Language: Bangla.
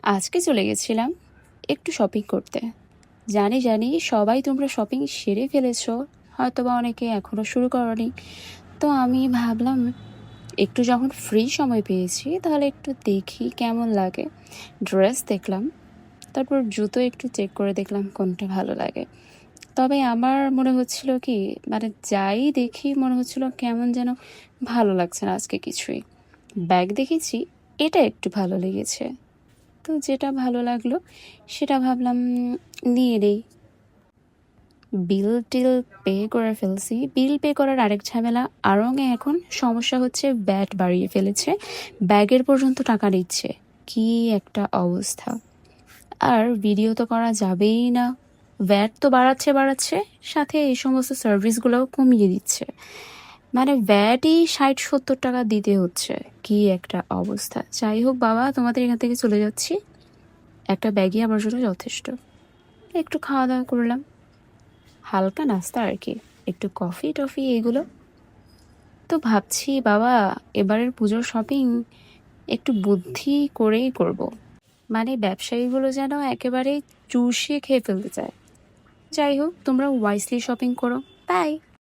আজকে চলে গেছিলাম একটু শপিং করতে। জানি জানি সবাই তোমরা শপিং সেরে ফেলেছো, হয়তোবা অনেকে এখনো শুরু করনি। তো আমি ভাবলাম একটু যখন ফ্রি সময় পেয়েছি তাহলে একটু দেখি কেমন লাগে। ড্রেস দেখলাম, তারপর জুতো একটু চেক করে দেখলাম কোনটা ভালো লাগে। তবে আমার মনে হচ্ছিল কি, মানে যাই দেখি মনে হচ্ছিল কেমন যেন ভালো লাগছে না আজকে কিছুই। ব্যাগ দেখেছি, এটা একটু ভালো লেগেছে। তো যেটা ভালো লাগলো সেটা ভাবলাম নিয়ে নেই। বিল টিল পে করে ফেলছি। বিল পে করার আরেক ঝামেলা আড়ংয়ে এখন সমস্যা হচ্ছে, ব্যাট বাড়িয়ে ফেলেছে, ব্যাগের পর্যন্ত টাকা নিচ্ছে। কি একটা অবস্থা! আর ভিডিও তো করা যাবেই না, ভ্যাট তো বাড়াচ্ছে বাড়াচ্ছে, সাথে এই সমস্ত সার্ভিসগুলোও কমিয়ে দিচ্ছে। মানে ভ্যাটই 60-70 টাকা দিতে হচ্ছে। কি একটা অবস্থা! যাই হোক বাবা, তোমাদের এখান থেকে চলে যাচ্ছি, একটা ব্যাগই আমার জন্য যথেষ্ট। একটু খাওয়া দাওয়া করলাম, হালকা নাস্তা আর কি, একটু কফি টফি এগুলো। তো ভাবছি বাবা, এবারের পুজোর শপিং একটু বুদ্ধি করেই করব। মানে ব্যবসায়ীগুলো যেন একেবারে চুষিয়ে খেয়ে ফেলতে চায়। যাই হোক, তোমরা ওয়াইসলি শপিং করো। বাই।